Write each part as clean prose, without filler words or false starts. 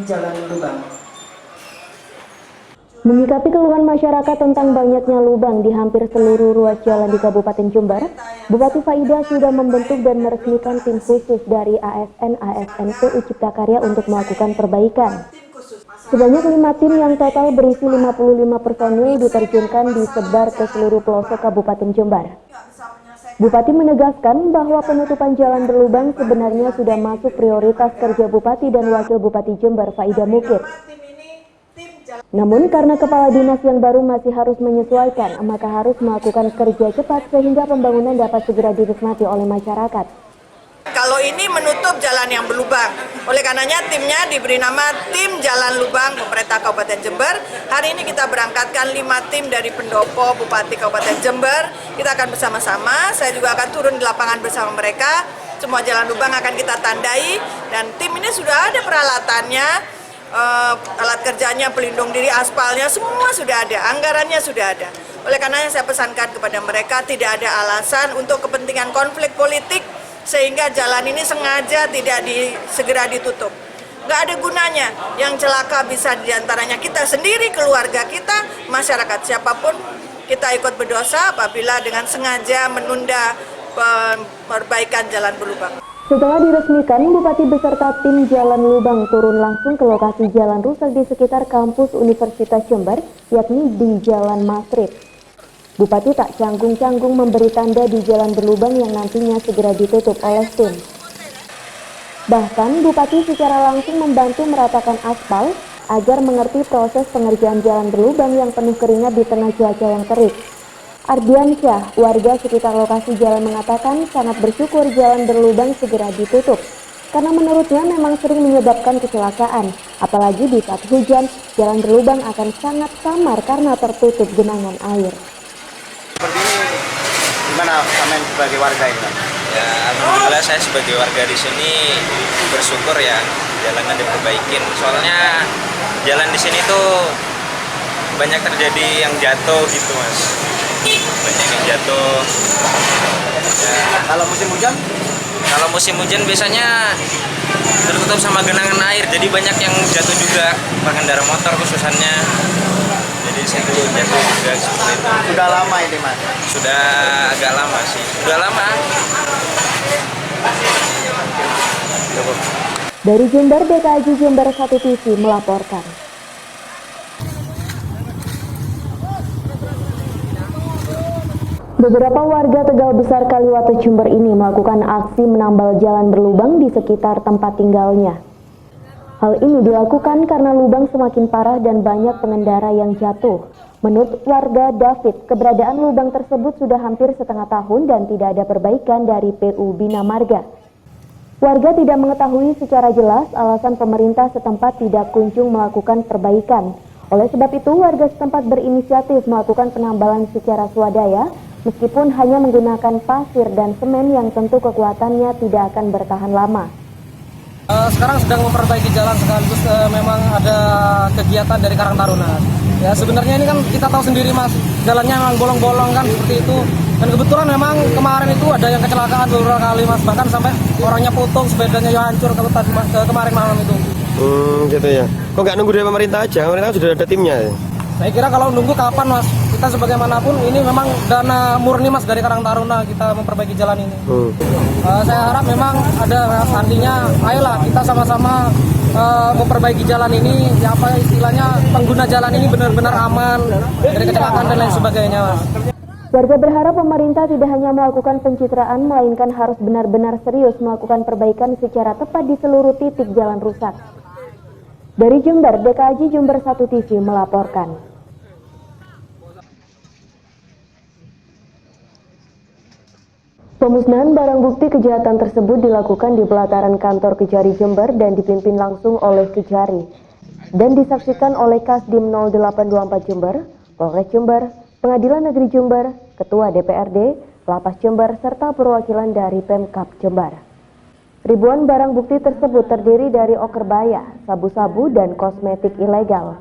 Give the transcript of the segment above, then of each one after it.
jalan lubang. Menyikapi keluhan masyarakat tentang banyaknya lubang di hampir seluruh ruas jalan di Kabupaten Jember, Bupati Faida sudah membentuk dan meresmikan tim khusus dari ASN PU Cipta Karya untuk melakukan perbaikan. Sebanyak 5 tim yang total berisi 55 personil diterjunkan disebar ke seluruh pelosok Kabupaten Jember. Bupati menegaskan bahwa penutupan jalan berlubang sebenarnya sudah masuk prioritas kerja Bupati dan Wakil Bupati Jember Faida Mukib. Namun karena kepala dinas yang baru masih harus menyesuaikan, maka harus melakukan kerja cepat sehingga pembangunan dapat segera dinikmati oleh masyarakat. Kalau ini menutup jalan yang berlubang, oleh karenanya timnya diberi nama Tim Jalan Lubang Pemerintah Kabupaten Jember. Hari ini kita berangkatkan 5 tim dari pendopo Bupati Kabupaten Jember. Kita akan bersama-sama, saya juga akan turun di lapangan bersama mereka. Semua jalan lubang akan kita tandai dan tim ini sudah ada peralatannya. Alat kerjanya, pelindung diri, aspalnya, semua sudah ada, anggarannya sudah ada. Oleh karenanya saya pesankan kepada mereka tidak ada alasan untuk kepentingan konflik politik sehingga jalan ini sengaja tidak segera ditutup. Nggak ada gunanya, yang celaka bisa diantaranya kita sendiri, keluarga kita, masyarakat, siapapun kita ikut berdosa apabila dengan sengaja menunda perbaikan jalan berlubang. Setelah diresmikan, Bupati beserta tim Jalan Lubang turun langsung ke lokasi jalan rusak di sekitar kampus Universitas Jember, yakni di Jalan Masrib. Bupati tak canggung-canggung memberi tanda di jalan berlubang yang nantinya segera ditutup oleh tim. Bahkan, Bupati secara langsung membantu meratakan aspal agar mengerti proses pengerjaan jalan berlubang yang penuh keringat di tengah cuaca yang terik. Ardiansyah, warga sekitar lokasi jalan mengatakan sangat bersyukur jalan berlubang segera ditutup. Karena menurutnya memang sering menyebabkan kecelakaan. Apalagi di saat hujan, jalan berlubang akan sangat samar karena tertutup genangan air. Seperti ini, gimana Amen sebagai warga ini? Ya, alhamdulillah saya sebagai warga di sini bersyukur ya jalannya diperbaikin. Soalnya jalan di sini tuh banyak terjadi yang jatuh gitu mas. Banyak yang jatuh. Ya. Kalau musim hujan? Kalau musim hujan biasanya tertutup sama genangan air, jadi banyak yang jatuh juga pengendara motor khususannya. Jadi situ jatuh juga seperti itu. Sudah lama ini mas? Sudah agak lama sih. Sudah lama. Dari Jember, DKJ Jember 1 TV melaporkan. Beberapa warga Tegal Besar Kaliwatu Jember ini melakukan aksi menambal jalan berlubang di sekitar tempat tinggalnya. Hal ini dilakukan karena lubang semakin parah dan banyak pengendara yang jatuh. Menurut warga David, keberadaan lubang tersebut sudah hampir setengah tahun dan tidak ada perbaikan dari PU Bina Marga. Warga tidak mengetahui secara jelas alasan pemerintah setempat tidak kunjung melakukan perbaikan. Oleh sebab itu, warga setempat berinisiatif melakukan penambalan secara swadaya, meskipun hanya menggunakan pasir dan semen yang tentu kekuatannya tidak akan bertahan lama. Sekarang sedang memperbaiki jalan sekaligus memang ada kegiatan dari Karang Taruna. Ya sebenarnya ini kan kita tahu sendiri mas, jalannya memang bolong-bolong kan seperti itu. Dan kebetulan memang kemarin itu ada yang kecelakaan beberapa kali mas, bahkan sampai orangnya putus, sepedanya ya hancur kalau tadi kemarin malam itu. Gitu ya. Kok nggak nunggu dari pemerintah aja? Pemerintah sudah ada timnya. Saya kira kalau nunggu kapan mas, kita sebagaimanapun ini memang dana murni mas dari Karang Taruna kita memperbaiki jalan ini. Saya harap memang ada nantinya, ayolah kita sama-sama memperbaiki jalan ini, ya apa istilahnya pengguna jalan ini benar-benar aman dari kecelakaan dan lain sebagainya mas. Warga berharap pemerintah tidak hanya melakukan pencitraan, melainkan harus benar-benar serius melakukan perbaikan secara tepat di seluruh titik jalan rusak. Dari Jember, DKJ Jember 1 TV melaporkan. Pemusnahan barang bukti kejahatan tersebut dilakukan di pelataran kantor Kejari Jember dan dipimpin langsung oleh Kejari dan disaksikan oleh Kasdim 0824 Jember, Polres Jember, Pengadilan Negeri Jember, Ketua DPRD, Lapas Jember, serta perwakilan dari Pemkab Jember. Ribuan barang bukti tersebut terdiri dari okerbaya, sabu-sabu, dan kosmetik ilegal.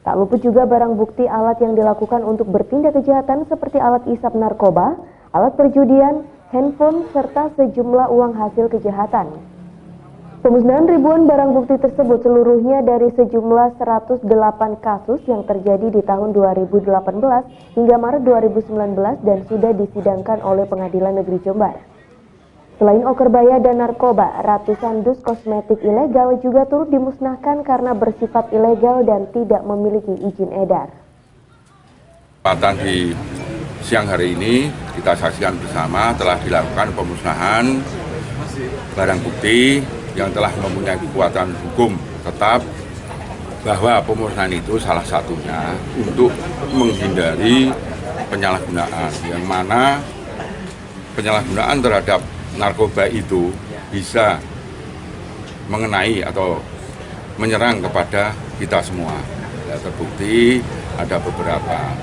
Tak luput juga barang bukti alat yang dilakukan untuk bertindak kejahatan seperti alat isap narkoba, alat perjudian, handphone, serta sejumlah uang hasil kejahatan. Pemusnahan ribuan barang bukti tersebut seluruhnya dari sejumlah 108 kasus yang terjadi di tahun 2018 hingga Maret 2019 dan sudah disidangkan oleh Pengadilan Negeri Jember. Selain okerbaya dan narkoba, ratusan dus kosmetik ilegal juga turut dimusnahkan karena bersifat ilegal dan tidak memiliki izin edar. Di siang hari ini kita saksikan bersama telah dilakukan pemusnahan barang bukti yang telah mempunyai kekuatan hukum tetap, bahwa pemusnahan itu salah satunya untuk menghindari penyalahgunaan, yang mana penyalahgunaan terhadap narkoba itu bisa mengenai atau menyerang kepada kita semua. Ya, terbukti ada beberapa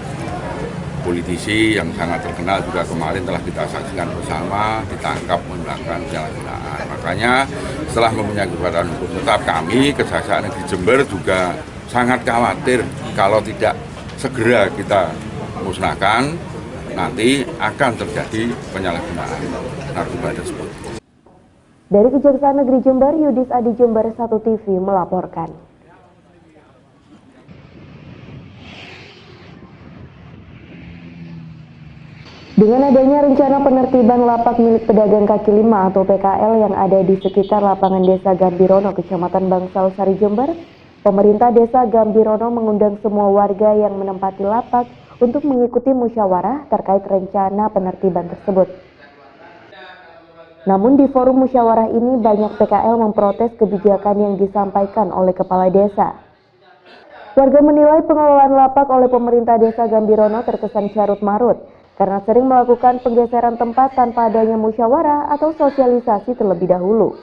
politisi yang sangat terkenal juga kemarin telah kita saksikan bersama ditangkap melakukan penyalahgunaan. Makanya setelah mempunyai kekuatan hukum tetap, kami Kejaksaan Negeri Jember juga sangat khawatir kalau tidak segera kita musnahkan, nanti akan terjadi penyalahgunaan narkoba tersebut. Dari Kejaksaan Negeri Jember, Yudis Adi Jember 1 TV melaporkan. Dengan adanya rencana penertiban lapak milik pedagang kaki lima atau PKL yang ada di sekitar lapangan Desa Gambirono, Kecamatan Bangsal Sari, Jember, pemerintah Desa Gambirono mengundang semua warga yang menempati lapak untuk mengikuti musyawarah terkait rencana penertiban tersebut. Namun di forum musyawarah ini banyak PKL memprotes kebijakan yang disampaikan oleh kepala desa. Warga menilai pengelolaan lapak oleh pemerintah Desa Gambirono terkesan carut-marut karena sering melakukan penggeseran tempat tanpa adanya musyawarah atau sosialisasi terlebih dahulu.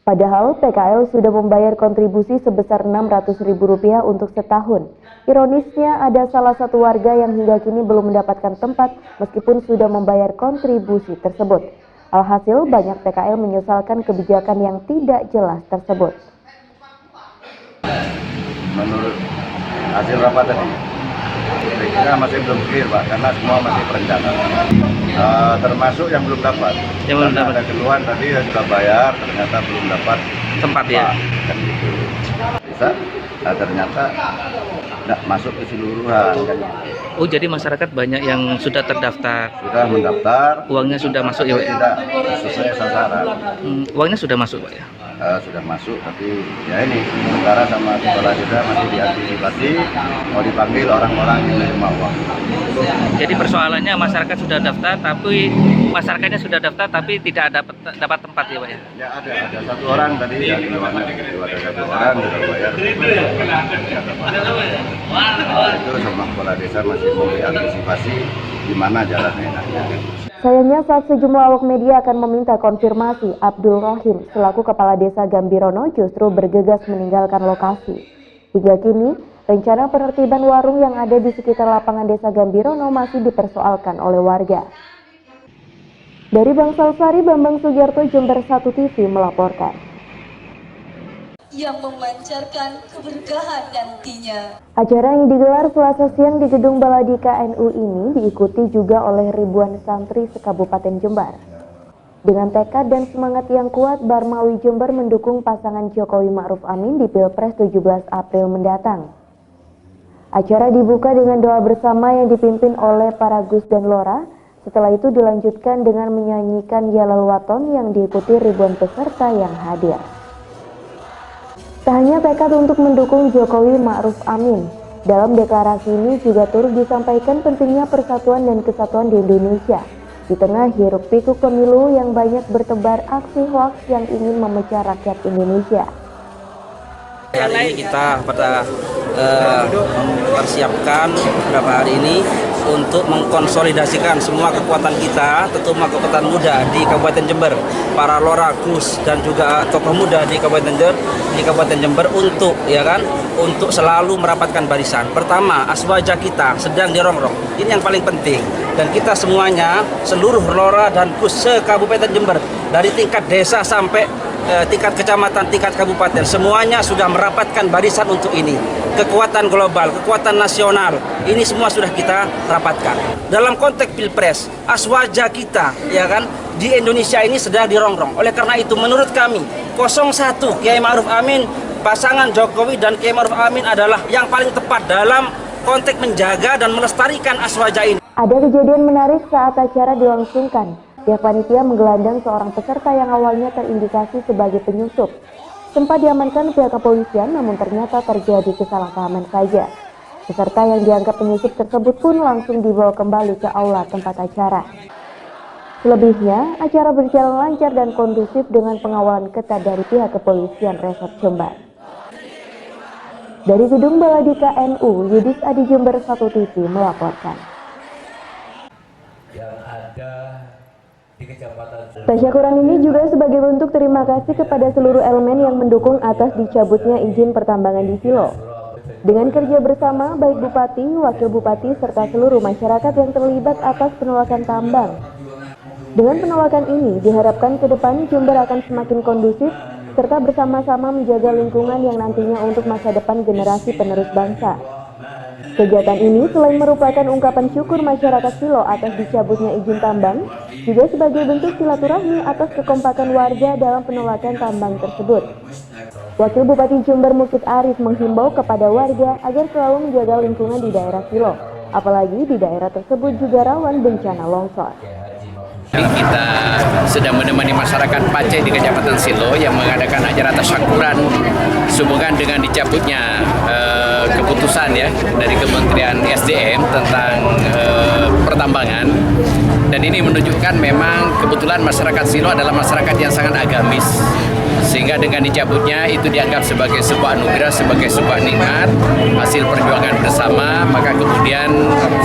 Padahal PKL sudah membayar kontribusi sebesar Rp600.000 untuk setahun. Ironisnya ada salah satu warga yang hingga kini belum mendapatkan tempat meskipun sudah membayar kontribusi tersebut. Alhasil banyak PKL menyesalkan kebijakan yang tidak jelas tersebut. Menurut hasil rapat tadi, saya kira masih belum clear Pak, karena semua masih perencanaan. Termasuk yang belum dapat. Ada keluhan tadi yang sudah bayar, ternyata belum dapat tempat ya. Kan gitu. Bisa, ternyata tidak masuk keseluruhan. Kan. Oh, jadi masyarakat banyak yang sudah terdaftar. Sudah mendaftar. Uangnya sudah masuk ya Pak? Tidak sesuai sasaran. Uangnya sudah masuk Pak ya? Sudah masuk, tapi ya ini sementara sama kepala desa masih diantisipasi mau dipanggil orang-orang yang menerima uang. Jadi persoalannya masyarakat sudah daftar, tapi masyarakatnya sudah daftar tapi tidak dapat tempat ya Pak ya? Ya ada satu orang tadi yang ada satu orang sudah bayar. Itu sama kepala desa masih memberi antisipasi di mana jalannya enaknya. Sayangnya saat sejumlah awak media akan meminta konfirmasi, Abdul Rohim selaku Kepala Desa Gambirono justru bergegas meninggalkan lokasi. Hingga kini, rencana penertiban warung yang ada di sekitar lapangan Desa Gambirono masih dipersoalkan oleh warga. Dari Bangsal Sari, Bambang Sugiarto, Jember 1 TV melaporkan. Yang memancarkan keberkahan nantinya. Acara yang digelar Selasa siang di Gedung Baladika NU ini diikuti juga oleh ribuan santri se-Kabupaten Jember. Dengan tekad dan semangat yang kuat, Barmawi Jember mendukung pasangan Jokowi Ma'ruf Amin di Pilpres 17 April mendatang. Acara dibuka dengan doa bersama yang dipimpin oleh para Gus dan Lora. Setelah itu dilanjutkan dengan menyanyikan Yalal Waton yang diikuti ribuan peserta yang hadir. Tak hanya tekad untuk mendukung Jokowi Ma'ruf Amin, dalam deklarasi ini juga turut disampaikan pentingnya persatuan dan kesatuan di Indonesia. Di tengah hiruk pikuk pemilu yang banyak bertebar aksi hoaks yang ingin memecah rakyat Indonesia. Hari ini kita mempersiapkan beberapa hari ini untuk mengkonsolidasikan semua kekuatan kita, terutama kekuatan muda di Kabupaten Jember, para lora, gus dan juga tokoh muda di Kabupaten Jember untuk untuk selalu merapatkan barisan. Pertama, aswaja kita sedang dirongrong. Ini yang paling penting. Dan kita semuanya, seluruh lora dan gus se-Kabupaten Jember, dari tingkat desa sampai tingkat kecamatan, tingkat kabupaten, semuanya sudah merapatkan barisan untuk ini. Kekuatan global, kekuatan nasional, ini semua sudah kita rapatkan. Dalam konteks Pilpres, aswaja kita, di Indonesia ini sedang dirongrong. Oleh karena itu, menurut kami, 01 Kiai Ma'ruf Amin, pasangan Jokowi dan Kiai Ma'ruf Amin adalah yang paling tepat dalam konteks menjaga dan melestarikan Aswaja ini. Ada kejadian menarik saat acara dilangsungkan. Pihak panitia menggelandang seorang peserta yang awalnya terindikasi sebagai penyusup. Sempat diamankan pihak kepolisian, namun ternyata terjadi kesalahpahaman saja. Peserta yang dianggap penyusup tersebut pun langsung dibawa kembali ke aula tempat acara. Selebihnya, acara berjalan lancar dan kondusif dengan pengawalan ketat dari pihak kepolisian Resort Jember. Dari Gedung Baladika NU, Yudis Adi Jember 1 TV melaporkan. Tasyakuran ini juga sebagai bentuk terima kasih kepada seluruh elemen yang mendukung atas dicabutnya izin pertambangan di Silo. Dengan kerja bersama, baik Bupati, Wakil Bupati, serta seluruh masyarakat yang terlibat atas penolakan tambang. Dengan penolakan ini, diharapkan ke depan Jember akan semakin kondusif, serta bersama-sama menjaga lingkungan yang nantinya untuk masa depan generasi penerus bangsa. Kegiatan ini selain merupakan ungkapan syukur masyarakat Silo atas dicabutnya izin tambang, juga sebagai bentuk silaturahmi atas kekompakan warga dalam penolakan tambang tersebut. Wakil Bupati Jember Mukid Arif menghimbau kepada warga agar selalu menjaga lingkungan di daerah Silo, apalagi di daerah tersebut juga rawan bencana longsor. Kita sedang menemani masyarakat Paceh di Kecamatan Silo yang mengadakan acara tasyakuran sehubungan dengan dicabutnya keputusan ya dari Kementerian SDM tentang pertambangan, dan ini menunjukkan memang kebetulan masyarakat Silo adalah masyarakat yang sangat agamis, sehingga dengan dicabutnya itu dianggap sebagai sebuah anugerah, sebagai sebuah nikmat hasil perjuangan bersama, maka kemudian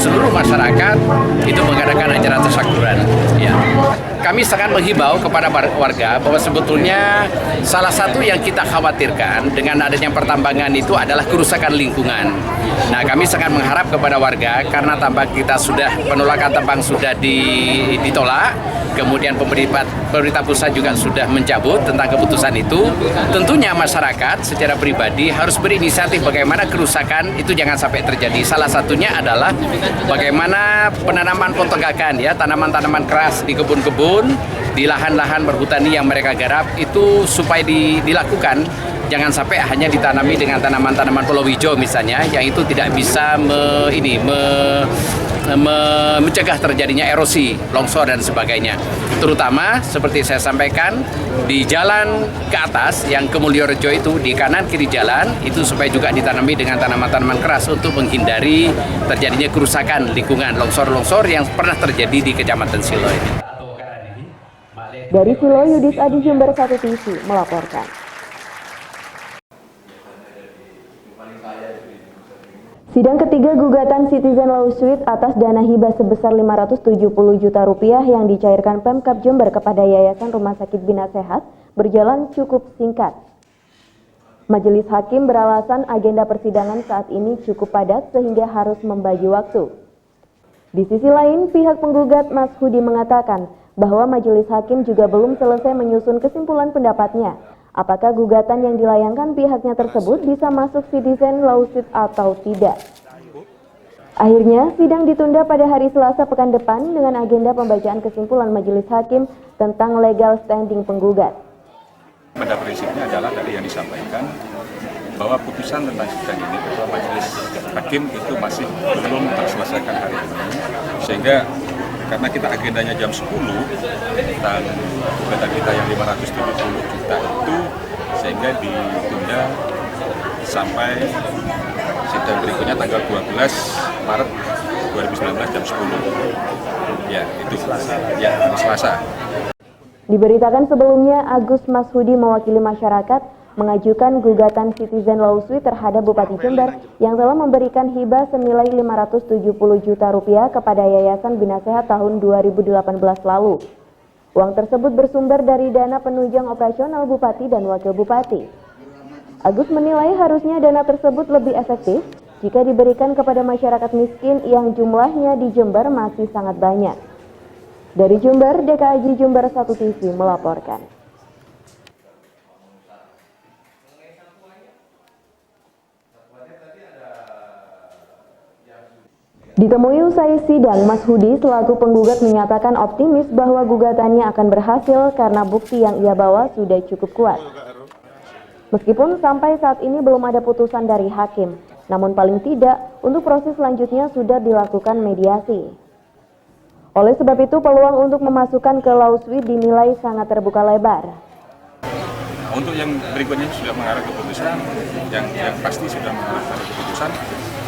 seluruh masyarakat itu mengadakan acara tasyakuran ya. Kami sangat menghimbau kepada warga bahwa sebetulnya salah satu yang kita khawatirkan dengan adanya pertambangan itu adalah kerusakan lingkungan. Nah, kami sangat mengharap kepada warga, karena tambang kita penolakan tambang sudah ditolak, kemudian pemerintah pusat juga sudah mencabut tentang keputusan itu. Tentunya masyarakat secara pribadi harus berinisiatif bagaimana kerusakan itu jangan sampai terjadi. Salah satunya adalah bagaimana penanaman potongakan ya, tanaman-tanaman keras di kebun-kebun, di lahan-lahan berhutani yang mereka garap itu supaya dilakukan. Jangan sampai hanya ditanami dengan tanaman-tanaman pulau hijau misalnya, yang itu tidak bisa mencegah terjadinya erosi, longsor dan sebagainya. Terutama seperti saya sampaikan di jalan ke atas yang ke Mulyorejo itu, di kanan kiri jalan itu supaya juga ditanami dengan tanaman-tanaman keras untuk menghindari terjadinya kerusakan lingkungan, longsor-longsor yang pernah terjadi di Kecamatan Silo ini. Dari Silo, Yudis Adi Jember 1 TV melaporkan. Sidang ketiga gugatan Citizen Lawsuit atas dana hibah sebesar 570 juta rupiah yang dicairkan Pemkab Jember kepada Yayasan Rumah Sakit Bina Sehat berjalan cukup singkat. Majelis Hakim beralasan agenda persidangan saat ini cukup padat sehingga harus membagi waktu. Di sisi lain, pihak penggugat Mas Hudi mengatakan bahwa Majelis Hakim juga belum selesai menyusun kesimpulan pendapatnya. Apakah gugatan yang dilayangkan pihaknya tersebut bisa masuk Citizen Lawsuit atau tidak? Akhirnya, sidang ditunda pada hari Selasa pekan depan dengan agenda pembacaan kesimpulan Majelis Hakim tentang legal standing penggugat. Pada prinsipnya adalah tadi yang disampaikan bahwa putusan tentang sidang ini ketua Majelis Hakim itu masih belum terselesaikan hari ini, sehingga karena kita agendanya jam 10 tentang gugatan kita yang 570 juta itu, sehingga ditunda sampai sidang berikutnya tanggal 12 Maret 2019 jam 10. Ya, itu ya hari Selasa. Diberitakan sebelumnya, Agus Mashudi mewakili masyarakat mengajukan gugatan Citizen Lawsuit terhadap Bupati Jember yang telah memberikan hibah senilai 570 juta rupiah kepada Yayasan Bina Sehat tahun 2018 lalu. Uang tersebut bersumber dari dana penunjang operasional Bupati dan Wakil Bupati. Agus menilai harusnya dana tersebut lebih efektif jika diberikan kepada masyarakat miskin yang jumlahnya di Jember masih sangat banyak. Dari Jember, DKAJ Jember 1 TV melaporkan. Ditemui usai sidang, Mas Hudi selaku penggugat menyatakan optimis bahwa gugatannya akan berhasil karena bukti yang ia bawa sudah cukup kuat. Meskipun sampai saat ini belum ada putusan dari hakim, namun paling tidak untuk proses selanjutnya sudah dilakukan mediasi. Oleh sebab itu, peluang untuk memasukkan ke lawsuit dinilai sangat terbuka lebar. Untuk yang berikutnya sudah mengarah ke putusan, yang pasti sudah mengarah ke keputusan,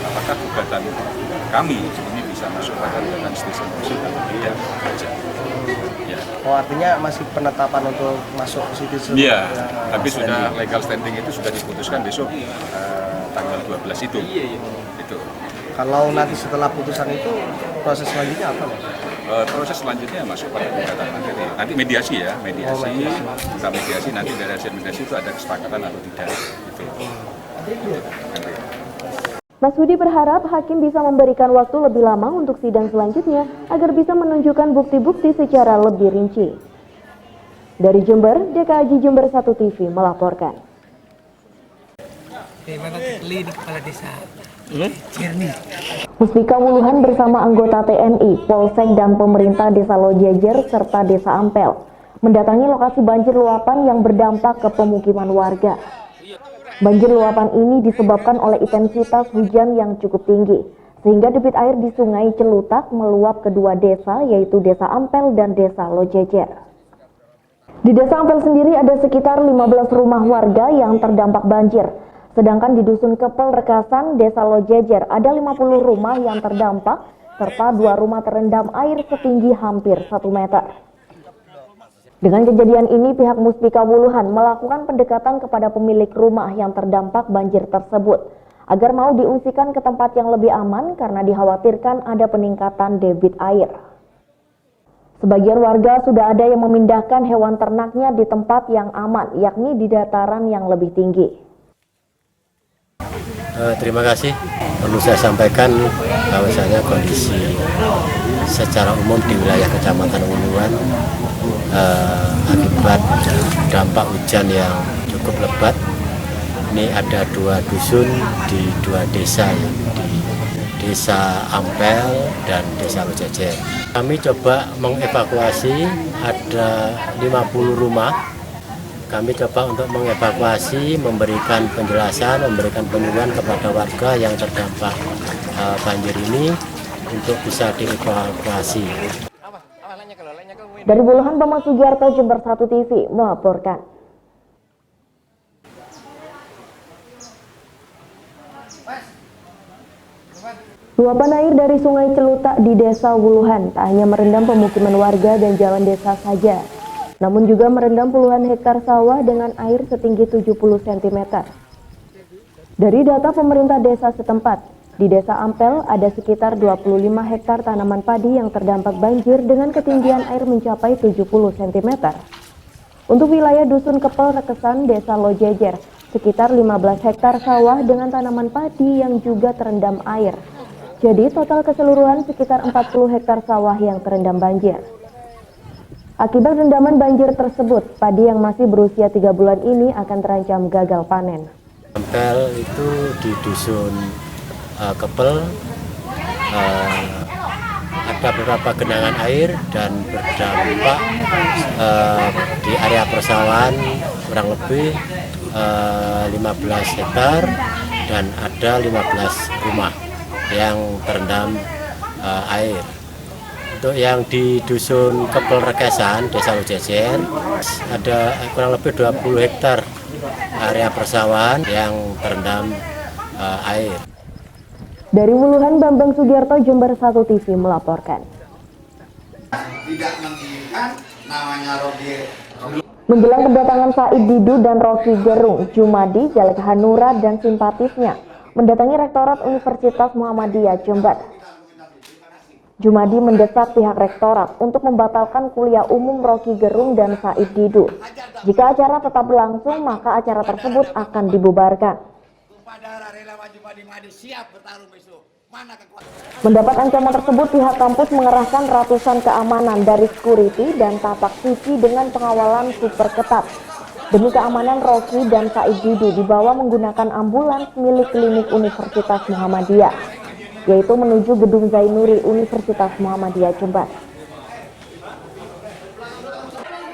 apakah gugatan kami ini bisa masuk pada gugatan stesen musik atau tidak saja. Ya. Oh, artinya masih penetapan untuk masuk citizen? Iya, tapi sudah legal standing itu sudah diputuskan besok tanggal 12 itu. Itu. Kalau nanti setelah putusan itu proses selanjutnya apa, Mas? Proses selanjutnya masuk pada gugatan materi. Nanti mediasi ya, mediasi. Kita mediasi nanti dari hasil mediasi itu ada kesepakatan atau tidak. Gitu. Nanti. Mas Hudi berharap hakim bisa memberikan waktu lebih lama untuk sidang selanjutnya agar bisa menunjukkan bukti-bukti secara lebih rinci. Dari Jember, DKAJ Jember 1 TV melaporkan. Musbika Wuluhan bersama anggota TNI, Polsek dan pemerintah Desa Lojejer serta Desa Ampel mendatangi lokasi banjir luapan yang berdampak ke pemukiman warga. Banjir luapan ini disebabkan oleh intensitas hujan yang cukup tinggi, sehingga debit air di Sungai Celutak meluap kedua desa, yaitu Desa Ampel dan Desa Lojejer. Di Desa Ampel sendiri ada sekitar 15 rumah warga yang terdampak banjir, sedangkan di Dusun Kepel Rekasan, Desa Lojejer ada 50 rumah yang terdampak, serta 2 rumah terendam air setinggi hampir 1 meter. Dengan kejadian ini, pihak Musbika Wuluhan melakukan pendekatan kepada pemilik rumah yang terdampak banjir tersebut agar mau diungsikan ke tempat yang lebih aman karena dikhawatirkan ada peningkatan debit air. Sebagian warga sudah ada yang memindahkan hewan ternaknya di tempat yang aman, yakni di dataran yang lebih tinggi. Terima kasih. Perlu saya sampaikan bahwasanya kondisi secara umum di wilayah Kecamatan Wuluhan akibat dampak hujan yang cukup lebat. Ini ada 2 dusun di 2 desa, ya, di Desa Ampel dan Desa Lojejer. Kami coba mengevakuasi ada 50 rumah. Kami coba untuk mengevakuasi, memberikan penjelasan, memberikan penyuluhan kepada warga yang terdampak banjir ini untuk bisa dievakuasi. Dari Wuluhan, Bambang Sugiarto, Jember 1 TV melaporkan. Luapan air dari Sungai Celutak di Desa Wuluhan tak hanya merendam pemukiman warga dan jalan desa saja, namun juga merendam puluhan hektar sawah dengan air setinggi 70 cm. Dari data pemerintah desa setempat, di Desa Ampel ada sekitar 25 hektar tanaman padi yang terdampak banjir dengan ketinggian air mencapai 70 cm. Untuk wilayah Dusun Kepel Rekesan, Desa Lojejer, sekitar 15 hektar sawah dengan tanaman padi yang juga terendam air. Jadi total keseluruhan sekitar 40 hektar sawah yang terendam banjir. Akibat rendaman banjir tersebut, padi yang masih berusia 3 bulan ini akan terancam gagal panen. Ampel itu di Dusun Kepel ada beberapa genangan air dan berdampak di area persawahan kurang lebih 15 hektar dan ada 15 rumah yang terendam air. Untuk yang di Dusun Kepel Rekesan, Desa Lojejer, ada kurang lebih 20 hektar area persawahan yang terendam air. Dari Wuluhan, Bambang Sugiarto, Jember 1 TV melaporkan. Tidak menginginkan namanya Rocky. Menjelang kedatangan Said Didu dan Rocky Gerung, Jumadi, Jalek Hanura dan simpatisnya mendatangi Rektorat Universitas Muhammadiyah Jember. Jumadi mendesak pihak rektorat untuk membatalkan kuliah umum Rocky Gerung dan Said Didu. Jika acara tetap berlangsung, maka acara tersebut akan dibubarkan. Mendapat ancaman tersebut, pihak kampus mengerahkan ratusan keamanan dari security dan tapak suci dengan pengawalan super ketat. Demi keamanan, Rocky dan Said Didu dibawa menggunakan ambulans milik klinik Universitas Muhammadiyah. yaitu menuju Gedung Zainuri Universitas Muhammadiyah Jember.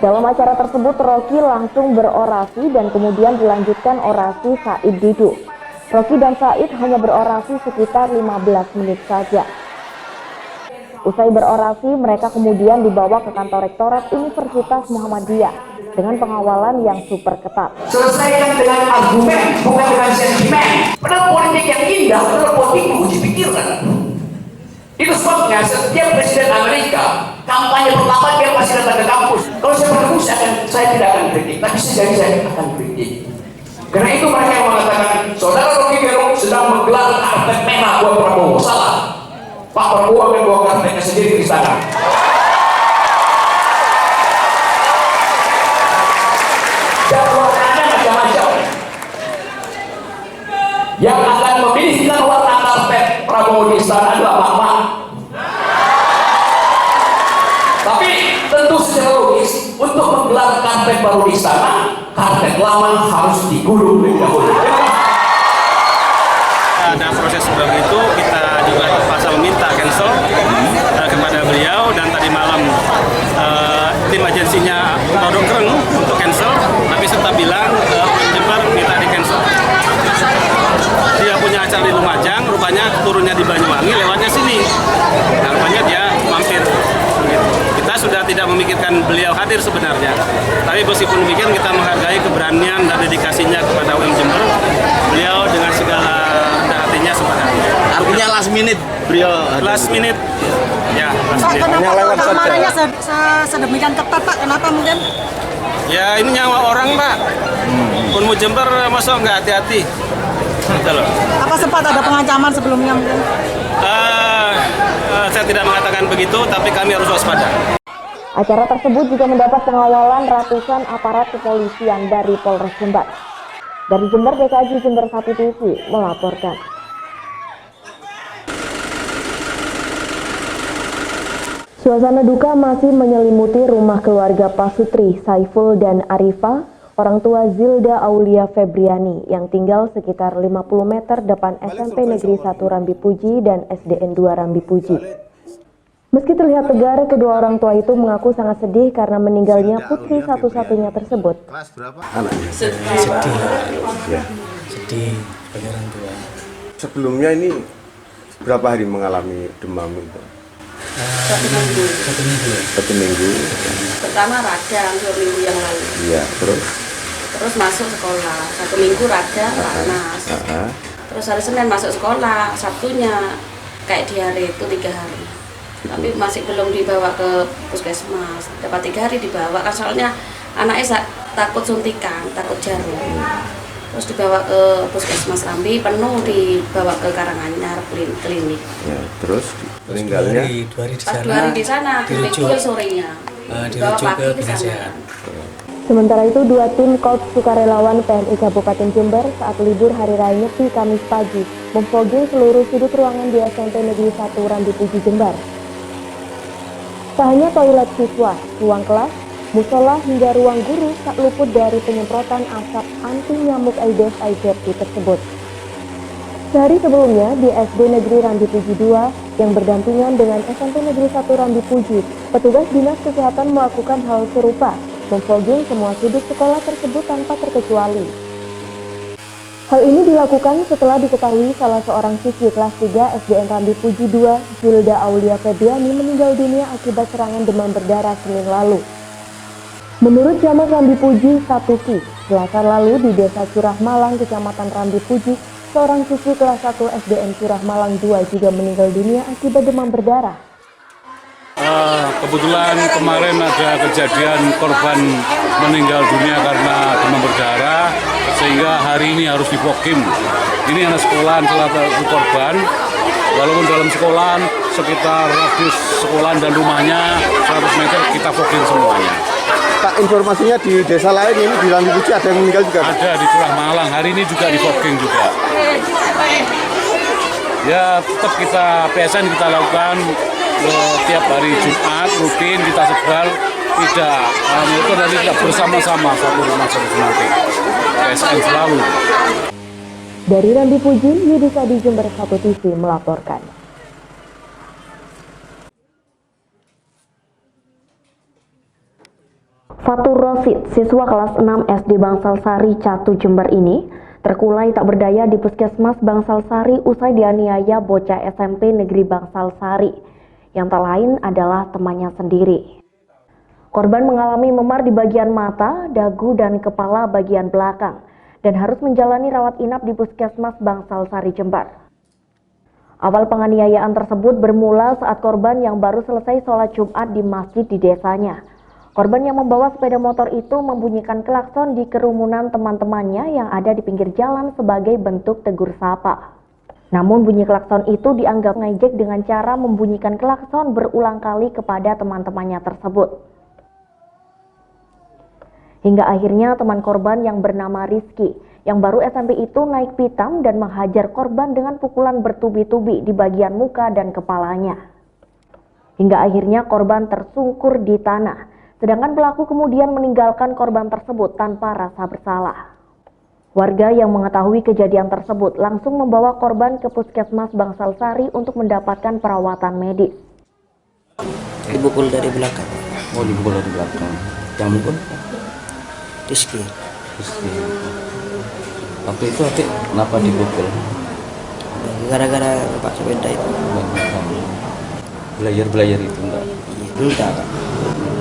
Dalam acara tersebut, Rocky langsung berorasi dan kemudian dilanjutkan orasi Said Didu. Rocky dan Said hanya berorasi sekitar 15 menit saja. Usai berorasi, mereka kemudian dibawa ke kantor Rektorat Universitas Muhammadiyah dengan pengawalan yang super ketat. Selesaikan dengan argumen, bukan dengan sentimen. Padahal politik yang indah adalah politik menguji pikiran. Itu sebabnya setiap presiden Amerika, kampanye pertama dia pasti datang ke kampus. Kalau saya bertemu, saya tidak akan kritik, tapi sejati saya akan kritik. Karena itu mereka yang mengatakan, saudara Rocky Gerung sedang menggelar karpet merah buat Prabowo. Salah. Pak Prabowo akan bawa karpetnya sendiri di sana. Dan warnanya macam-macam. Yang akan memilihkan warna karpet Prabowo di istana adalah Mama. Tapi tentu secara logis, untuk menggelar karpet baru di istana, karpet lama harus digulung lebih dahulu. Dalam proses sebelum itu kita juga terpaksa meminta cancel kepada beliau, dan tadi malam tim agensinya produk keren untuk cancel, tapi serta bilang Jember minta di cancel. Dia punya acara di Lumajang, rupanya turunnya di Banyuwangi, lewatnya sini. Nah, rupanya dia mampir. Kita sudah tidak memikirkan beliau hadir sebenarnya, tapi meskipun demikian kita menghargai keberanian dan dedikasinya kepada UIN Jember. Beliau dengan segala hatinya sebenarnya. Artinya last minute beliau. Last minute. Ya, last minute. Kenapa keamarannya sedemikian ketat, Pak? Kenapa mungkin? Ya, ini nyawa orang, Pak. Unmu Jember masuk nggak hati-hati. Gitu loh. Apa sempat ada pengancaman sebelumnya mungkin? Saya tidak mengatakan begitu, tapi kami harus waspada. Acara tersebut juga mendapat pengawalan ratusan aparat kepolisian dari Polres Jember. Dari Jember, DKJ Jember 1 TV melaporkan. Suasana duka masih menyelimuti rumah keluarga Pasutri, Saiful, dan Arifa, orang tua Zilda Aulia Febriani yang tinggal sekitar 50 meter depan SMP Negeri 1 Rambi Puji dan SDN 2 Rambi Puji. Meski terlihat tegar, kedua orang tua itu mengaku sangat sedih karena meninggalnya putri satu-satunya tersebut. Kelas berapa? Anaknya. Sedih. Ya. Sedih bagi orang tua. Sebelumnya ini berapa hari mengalami demam itu? 1 minggu. 1 minggu. 1 minggu. Pertama radang 2 minggu yang lalu. Iya, Terus masuk sekolah. 1 minggu radang, panas. Terus hari Senin masuk sekolah, Sabtunya kayak diare itu 3 hari. Tapi masih belum dibawa ke puskesmas. Dapat 3 hari dibawa, kan soalnya anaknya takut suntikan, takut jarum. Terus dibawa ke puskesmas Rambi, penuh dibawa ke Karanganyar klinik. Ya, terus meninggalnya? 2 hari di sana, dipikul sorenya. Dirujuk ke Binasehat. Sementara itu, 2 tim Korps Sukarelawan PMI Kabupaten Jember saat libur Hari Raya Nyepi Kamis pagi memfogging seluruh sudut ruangan di SMP Negeri 1 Rambi Puji Jember. Tak hanya toilet siswa, ruang kelas, musola hingga ruang guru tak luput dari penyemprotan asap anti nyamuk Aedes aegypti tersebut. Sehari sebelumnya di SD Negeri Rambi Puji 2 yang berdampingan dengan SMP Negeri 1 Rambi Puji, petugas Dinas Kesehatan melakukan hal serupa, memfogging semua sudut sekolah tersebut tanpa terkecuali. Hal ini dilakukan setelah diketahui salah seorang siswi kelas 3 SDN Rambi Puji 2, Zilda Aulia Febriani, meninggal dunia akibat serangan demam berdarah Senin lalu. Menurut Camat Rambi Puji 1Ki, Selasa lalu di Desa Curah Malang, Kecamatan Rambi Puji, seorang siswi kelas 1 SDN Curah Malang 2 juga meninggal dunia akibat demam berdarah. Kebetulan kemarin ada kejadian korban meninggal dunia karena demam berdarah, sehingga hari ini harus difogging. Ini anak sekolahan salah satu korban, walaupun dalam sekolahan sekitar radius sekolahan dan rumahnya 100 meter kita fogging semuanya. Pak, informasinya di desa lain ini di Rambi Puji ada yang meninggal juga? Ada di Curah Malang, hari ini juga di fogging juga. Ya tetap kita PSN kita lakukan tiap hari Jumat rutin kita sebar, itu nanti tidak bersama-sama satu rumah satu nanti. PSN selalu. Dari Rambi Puji, Yudhisa di Jember 1 TV melaporkan. Fatur Rosid, siswa kelas 6 SD Bangsal Sari, Catu, Jember ini terkulai tak berdaya di Puskesmas Bangsal Sari usai dianiaya bocah SMP Negeri Bangsal Sari, yang tak lain adalah temannya sendiri. Korban mengalami memar di bagian mata, dagu, dan kepala bagian belakang, dan harus menjalani rawat inap di Puskesmas Bangsal Sari, Jember. Awal penganiayaan tersebut bermula saat korban yang baru selesai sholat Jumat di masjid di desanya. Korban yang membawa sepeda motor itu membunyikan klakson di kerumunan teman-temannya yang ada di pinggir jalan sebagai bentuk tegur sapa. Namun bunyi klakson itu dianggap ngejek dengan cara membunyikan klakson berulang kali kepada teman-temannya tersebut. Hingga akhirnya teman korban yang bernama Rizky, yang baru SMP itu naik pitam dan menghajar korban dengan pukulan bertubi-tubi di bagian muka dan kepalanya. Hingga akhirnya korban tersungkur di tanah. Sedangkan pelaku kemudian meninggalkan korban tersebut tanpa rasa bersalah. Warga yang mengetahui kejadian tersebut langsung membawa korban ke Puskesmas Bangsal Sari untuk mendapatkan perawatan medis. Dipukul dari belakang. Oh, dipukul dari belakang. Yang mukul? Rizky. Waktu itu adik kenapa dipukul? Gara-gara Pak sepeda itu. Belayar itu enggak? Enggak, Kak.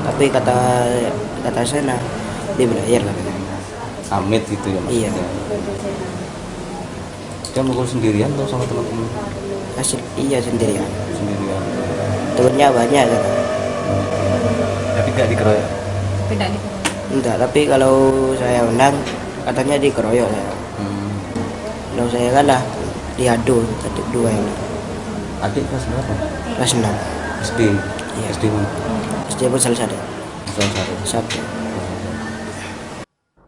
Tapi kata saya dia belayar lah. Amit gitu ya maksudnya? Iya. Dia mukul sendirian atau sama teman-teman? Iya, sendirian. Sendirian. Temennya banyak kan. Tapi nggak dikeroyok? Enggak, tapi kalau saya undang katanya dikeroyok saya. Kalau saya kalah diadu dua ini. Adik kelas berapa? Kelas 6. SD? Iya. SD mana? SD Bangsal Sari. Satu.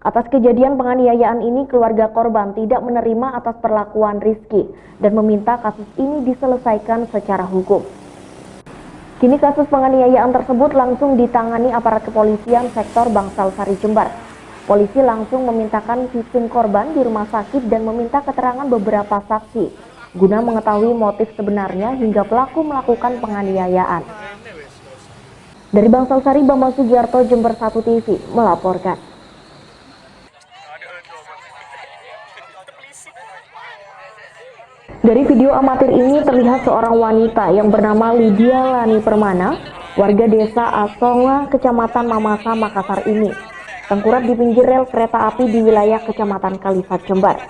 Atas kejadian penganiayaan ini, keluarga korban tidak menerima atas perlakuan Rizky dan meminta kasus ini diselesaikan secara hukum. Kini kasus penganiayaan tersebut langsung ditangani aparat kepolisian sektor Bangsal Sari, Jember. Polisi langsung memintakan visum korban di rumah sakit dan meminta keterangan beberapa saksi guna mengetahui motif sebenarnya hingga pelaku melakukan penganiayaan. Dari Bangsal Sari, Bambang Sugiarto, Jember 1 TV melaporkan. Dari video amatir ini terlihat seorang wanita yang bernama Lydia Lani Permana, warga desa Asonga, Kecamatan Mamasa, Makassar ini, tengkurap di pinggir rel kereta api di wilayah Kecamatan Kalisat, Jember.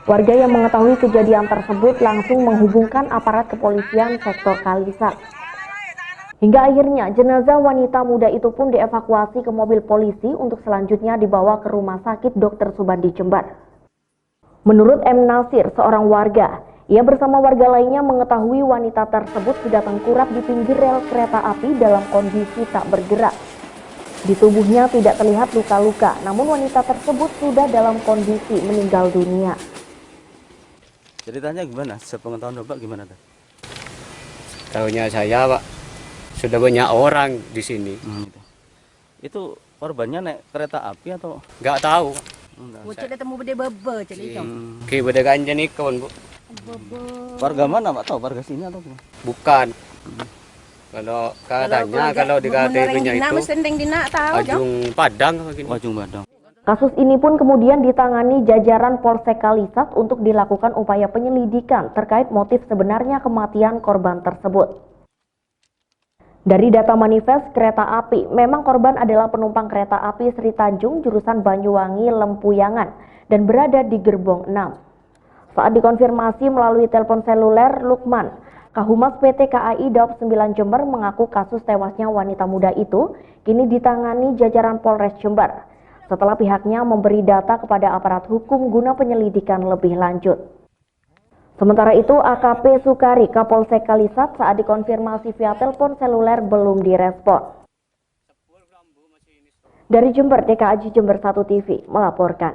Warga yang mengetahui kejadian tersebut langsung menghubungkan aparat kepolisian sektor Kalisat. Hingga akhirnya jenazah wanita muda itu pun dievakuasi ke mobil polisi untuk selanjutnya dibawa ke Rumah Sakit Dr. Subandi, Jember. Menurut M. Nasir, seorang warga, ia bersama warga lainnya mengetahui wanita tersebut sudah tengkurap di pinggir rel kereta api dalam kondisi tak bergerak. Di tubuhnya tidak terlihat luka-luka, namun wanita tersebut sudah dalam kondisi meninggal dunia. Ceritanya gimana? Sepengetahuan Bapak gimana? Tahunya saya, Pak, sudah banyak orang di sini. Itu korbannya naik kereta api atau? Nggak tahu. Bocah ketemu bede bebe cerita. Oke, beda ganjan ikon, Bu. Warga mana, Pak? Tahu warga sini atau gimana? Bukan. Kalau katanya kalau di KTP-nya itu Ajung Padang begini. Ajung Padang. Kasus ini pun kemudian ditangani jajaran Polsek Kalisat untuk dilakukan upaya penyelidikan terkait motif sebenarnya kematian korban tersebut. Dari data manifest kereta api, memang korban adalah penumpang kereta api Sri Tanjung jurusan Banyuwangi Lempuyangan dan berada di gerbong 6. Saat dikonfirmasi melalui telepon seluler, Lukman, Kahumas PT KAI Daob 9 Jember mengaku kasus tewasnya wanita muda itu kini ditangani jajaran Polres Jember setelah pihaknya memberi data kepada aparat hukum guna penyelidikan lebih lanjut. Sementara itu, AKP Sukari Kapolsek Kalisat saat dikonfirmasi via telepon seluler belum direspon. Dari Jember, DKAJ Jember 1 TV melaporkan.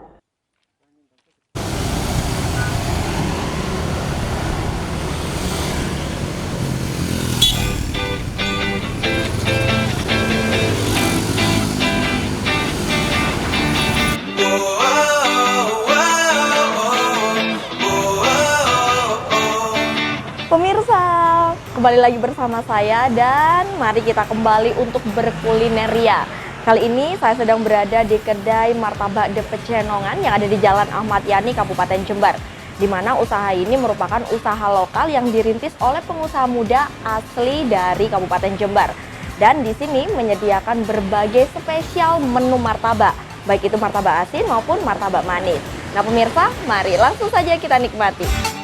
Pemirsa, kembali lagi bersama saya dan mari kita kembali untuk berkulineria. Kali ini saya sedang berada di kedai martabak De Pecenongan yang ada di Jalan Ahmad Yani, Kabupaten Jember, di mana usaha ini merupakan usaha lokal yang dirintis oleh pengusaha muda asli dari Kabupaten Jember. Dan di sini menyediakan berbagai spesial menu martabak, baik itu martabak asin maupun martabak manis. Nah pemirsa, mari langsung saja kita nikmati.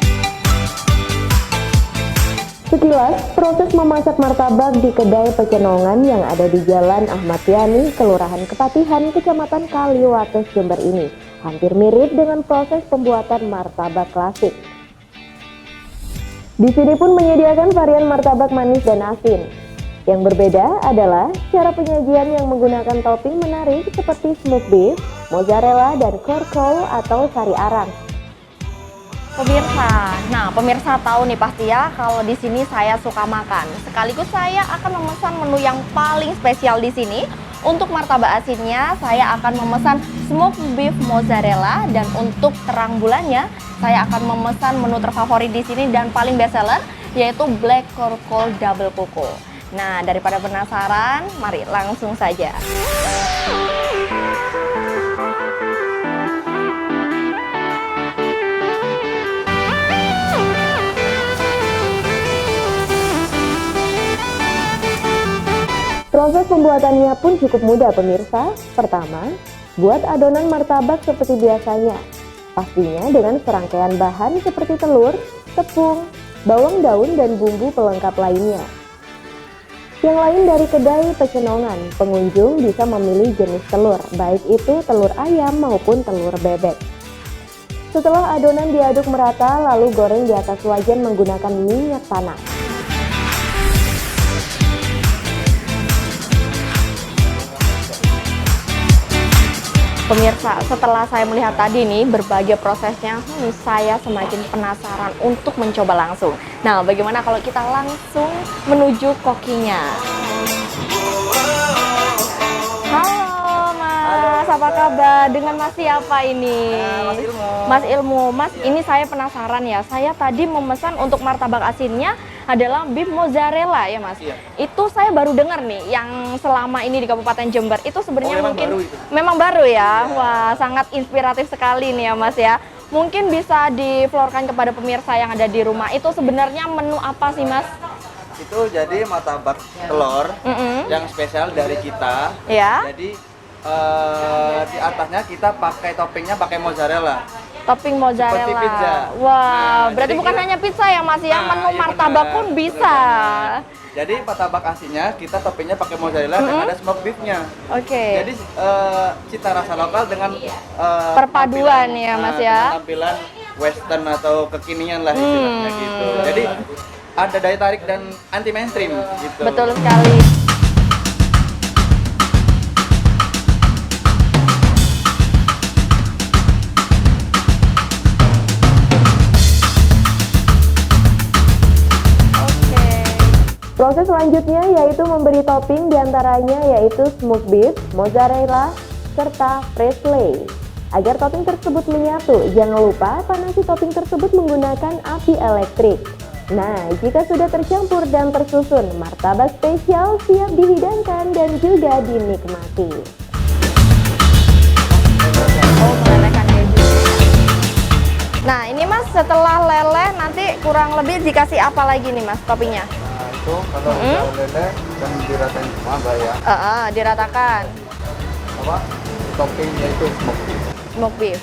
Sekilas, proses memasak martabak di kedai Pecenongan yang ada di Jalan Ahmad Yani, Kelurahan Kepatihan, Kecamatan Kaliwates, Jember ini hampir mirip dengan proses pembuatan martabak klasik. Di sini pun menyediakan varian martabak manis dan asin. Yang berbeda adalah cara penyajian yang menggunakan topping menarik seperti smoked beef, mozzarella, dan korkol atau sari arang. Pemirsa tahu nih pasti ya kalau di sini saya suka makan. Sekaligus saya akan memesan menu yang paling spesial di sini. Untuk martabak asinnya saya akan memesan smoked beef mozzarella, dan untuk terang bulannya saya akan memesan menu terfavorit di sini dan paling best seller, yaitu black korkol double coco. Nah, daripada penasaran, mari langsung saja. Proses pembuatannya pun cukup mudah pemirsa. Pertama, buat adonan martabak seperti biasanya. Pastinya dengan serangkaian bahan seperti telur, tepung, bawang daun, dan bumbu pelengkap lainnya. Yang lain dari kedai Pecenongan, pengunjung bisa memilih jenis telur, baik itu telur ayam maupun telur bebek. Setelah adonan diaduk merata, lalu goreng di atas wajan menggunakan minyak panas. Pemirsa, setelah saya melihat tadi nih berbagai prosesnya, saya semakin penasaran untuk mencoba langsung. Nah, bagaimana kalau kita langsung menuju kokinya? Halo Mas, apa kabar? Dengan Mas siapa ini? Mas Ilmu. Mas, ini saya penasaran ya. Saya tadi memesan untuk martabak asinnya adalah beef mozzarella ya Mas. Iya. Itu saya baru dengar nih yang selama ini di Kabupaten Jember itu sebenarnya mungkin memang baru ya. Wah, sangat inspiratif sekali nih ya Mas ya. Mungkin bisa diflorkan kepada pemirsa yang ada di rumah, itu sebenarnya menu apa sih Mas? Itu jadi martabak telur yang spesial dari kita. Ya. Jadi di atasnya kita pakai toppingnya pakai mozzarella. Topping mozzarella. Seperti pizza. Wah, berarti bukan hanya pizza ya Mas ya, menu martabak pun bisa. Jadi martabak asinnya kita toppingnya pakai mozzarella dan ada smoked beefnya. Oke. Jadi cita rasa lokal dengan perpaduan ya Mas ya. Tampilan western atau kekinian lah istilahnya gitu. Jadi ada daya tarik dan anti mainstream gitu. Betul sekali. Proses selanjutnya yaitu memberi topping diantaranya yaitu smoked beef, mozzarella, serta presley. Agar topping tersebut menyatu, jangan lupa panasi topping tersebut menggunakan api elektrik. Nah, jika sudah tercampur dan tersusun, martabak spesial siap dihidangkan dan juga dinikmati. Oh, melelehkan keju. Nah, ini Mas setelah leleh nanti kurang lebih dikasih apa lagi nih Mas toppingnya? Itu kalau udah leleh dan diratain semua ya. Diratakan. Apa? Toppingnya itu smoked beef. Smoked beef.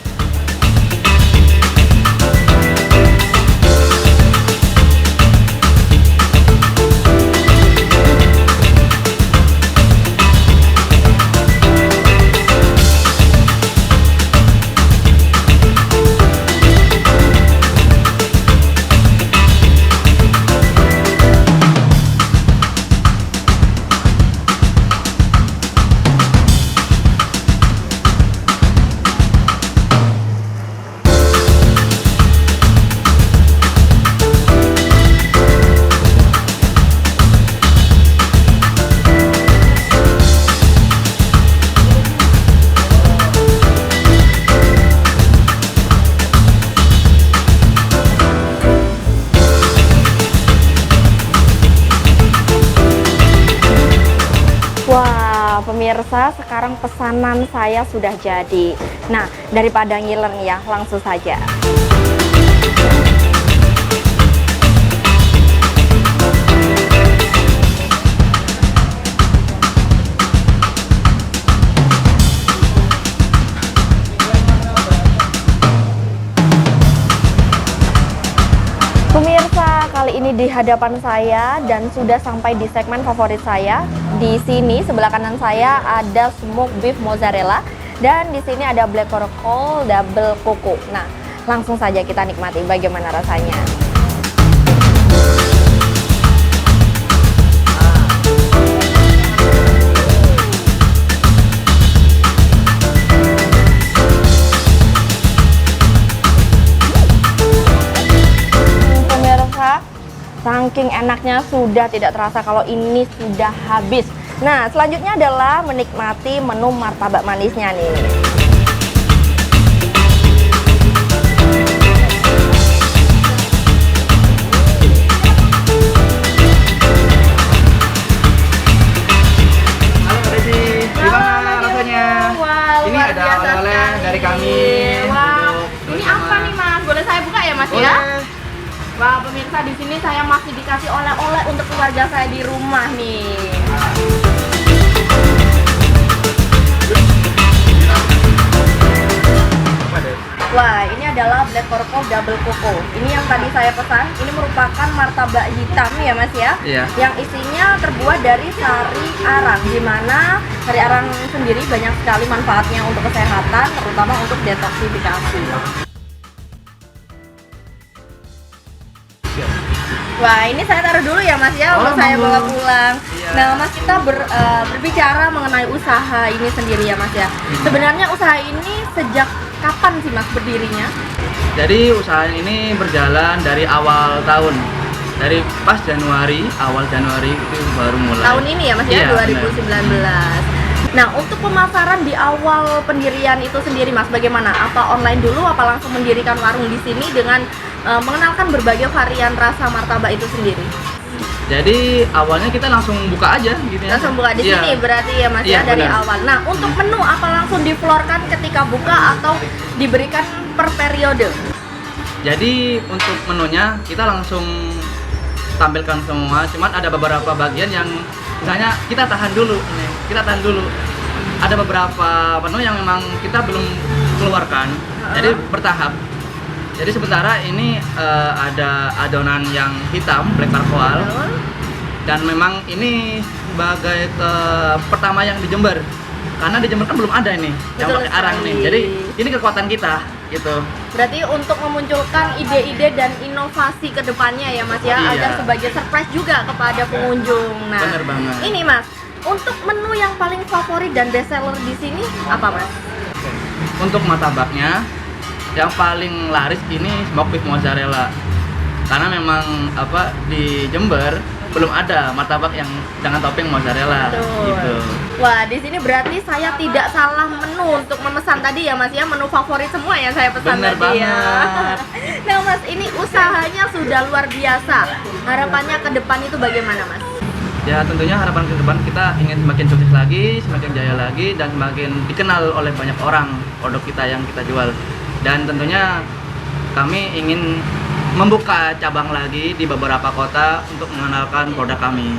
pemirsa, sekarang pesanan saya sudah jadi. Nah, daripada ngiler nih ya, langsung saja. Pemirsa, kali ini di hadapan saya dan sudah sampai di segmen favorit saya. Di sini sebelah kanan saya ada smoked beef mozzarella dan di sini ada black coracle double coco. Nah, langsung saja kita nikmati bagaimana rasanya. Saking enaknya sudah tidak terasa kalau ini sudah habis. Nah, selanjutnya adalah menikmati menu martabak manisnya nih. Halo Desi, gimana rasanya? Wow, ini ada oleh-oleh dari kami. Wow, ini apa nih Mas? Boleh saya buka ya Mas ya? Wah, pemirsa, di sini saya masih dikasih oleh-oleh untuk keluarga saya di rumah nih. Wah, ini adalah black coracle double coco. Ini yang tadi saya pesan. Ini merupakan martabak hitam ya Mas ya. Iya. Yang isinya terbuat dari sari arang. Di mana sari arang sendiri banyak sekali manfaatnya untuk kesehatan, terutama untuk detoksifikasi. Wah, ini saya taruh dulu ya Mas ya, untuk saya bawa pulang. Iya. Nah Mas, kita berbicara mengenai usaha ini sendiri ya Mas ya. Sebenarnya usaha ini sejak kapan sih Mas berdirinya? Jadi usaha ini berjalan dari awal tahun. Dari pas Januari, awal Januari itu baru mulai. Tahun ini ya Mas ya, 2019. Benar. Nah, untuk pemasaran di awal pendirian itu sendiri Mas, bagaimana? Apa online dulu, apa langsung mendirikan warung di sini dengan mengenalkan berbagai varian rasa martabak itu sendiri? Jadi awalnya kita langsung buka aja gitu ya. Langsung buka di sini berarti ya Mas ya, dari awal. Nah, untuk menu apa langsung diflorkan ketika buka atau diberikan per periode? Jadi untuk menunya kita langsung tampilkan semua, cuman ada beberapa bagian yang misalnya kita tahan dulu ini. Kita tahan dulu. Ada beberapa menu yang memang kita belum keluarkan. Jadi bertahap. Jadi sementara ini ada adonan yang hitam, black charcoal, dan memang ini sebagai pertama yang di Jember, karena di Jember kan belum ada ini yang pakai arang nih. Jadi ini kekuatan kita, gitu. Berarti untuk memunculkan ide-ide dan inovasi ke depannya ya Mas ya, agar sebagai surprise juga kepada pengunjung. Nah, bener banget. Ini Mas, untuk menu yang paling favorit dan best seller di sini apa Mas? Untuk martabaknya yang paling laris ini smoked beef mozzarella, karena memang di Jember belum ada martabak yang dengan topping mozzarella. Gitu. Wah, di sini berarti saya tidak salah menu untuk memesan tadi ya Mas ya, menu favorit semua yang saya pesan tadi ya. Nah Mas, ini usahanya sudah luar biasa. Harapannya ke depan itu bagaimana Mas? Ya tentunya harapan ke depan kita ingin semakin sukses lagi, semakin jaya lagi, dan semakin dikenal oleh banyak orang produk kita yang kita jual. Dan tentunya kami ingin membuka cabang lagi di beberapa kota untuk mengenalkan produk kami.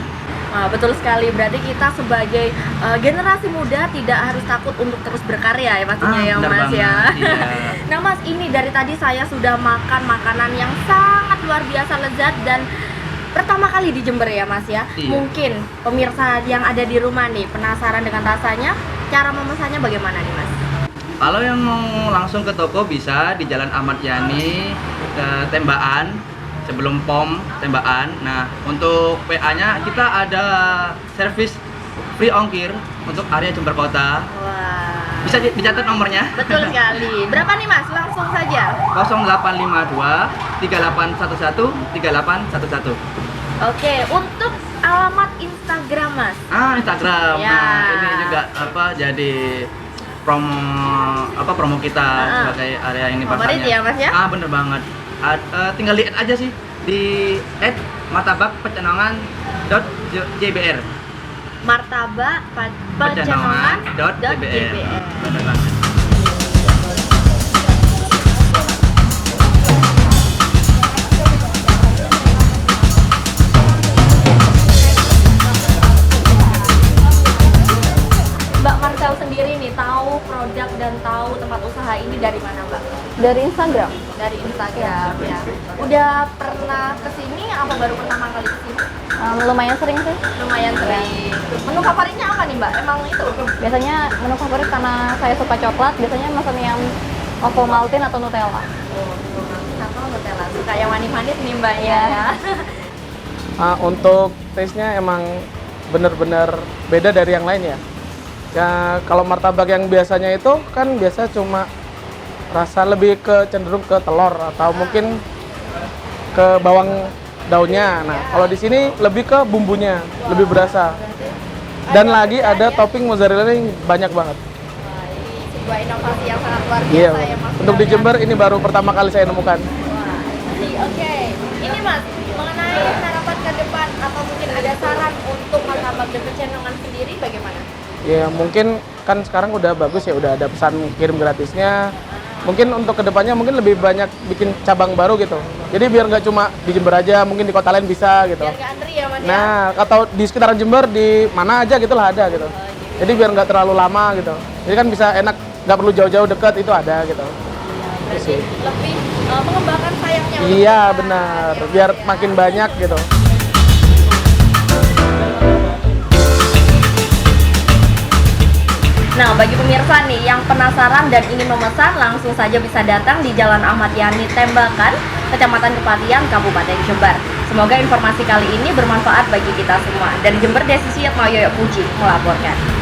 Nah, betul sekali, berarti kita sebagai generasi muda tidak harus takut untuk terus berkarya ya pastinya ya Mas banget. Ya. Iya. Nah Mas, ini dari tadi saya sudah makan makanan yang sangat luar biasa lezat dan pertama kali di Jember ya Mas ya. Iya. Mungkin pemirsa yang ada di rumah nih penasaran dengan rasanya, cara memesannya bagaimana nih Mas? Kalau yang mau langsung ke toko bisa di Jalan Ahmad Yani ke Tembaan, sebelum POM Tembaan. Nah, untuk PA-nya kita ada servis free ongkir untuk area Jember Kota. Wah. Bisa dicatat nomornya? Betul sekali. Berapa nih Mas? Langsung saja. 0852 3811 3811. Oke, untuk alamat Instagram Mas. Instagram. Ya. Nah, ini juga jadi promo kita sebagai area ini pasarnya. Ya Mas ya? Bener banget. Tinggal di add aja sih di @martabakpecenongan.jbr. martabak.pecenongan.jbr. Mbak Marcel sendiri nih tahu produk dan tahu tempat usaha ini dari mana, Mbak? Dari Instagram. Dari Instagram ya. Udah pernah kesini apa baru pertama kali kesini? Lumayan sering sih. Lumayan sering. Menu favoritnya apa nih, Mbak? Emang itu? Biasanya menu favorit karena saya suka coklat, biasanya pesan yang waffle maltin atau Nutella. Atau Nutella. Suka yang manis-manis nih, Mbak ya. Untuk taste-nya emang bener-bener beda dari yang lain ya. Ya kalau martabak yang biasanya itu kan biasa cuma rasa lebih cenderung ke telur atau mungkin ke bawang daunnya. Nah, kalau di sini lebih ke bumbunya, lebih berasa. Dan lagi ada topping mozzarella yang banyak banget. Sebuah inovasi yang sangat luar biasa Iya. ya, Mas. Untuk di Jember ini baru pertama kali saya nemukan. Oke, ini Mas, mengenai harapan ke depan atau mungkin ada saran untuk martabak The Pecenongan sendiri bagaimana? Ya mungkin kan sekarang udah bagus ya, udah ada pesan kirim gratisnya. Mungkin untuk kedepannya mungkin lebih banyak bikin cabang baru gitu. Jadi biar nggak cuma di Jember aja, mungkin di kota lain bisa gitu. Biar nggak antri ya, Mas. Nah, atau di sekitaran Jember di mana aja gitu lah ada gitu. Jadi biar nggak terlalu lama gitu. Jadi kan bisa enak, nggak perlu jauh-jauh dekat itu ada gitu. Berarti lebih mengembangkan sayapnya. Iya benar, biar makin banyak gitu. Nah, bagi pemirsa nih yang penasaran dan ingin memesan, langsung saja bisa datang di Jalan Ahmad Yani Tembakan, Kecamatan Kepatihan, Kabupaten Jember. Semoga informasi kali ini bermanfaat bagi kita semua. Dari Jember, Desi Suyatmayoyo Puji melaporkan.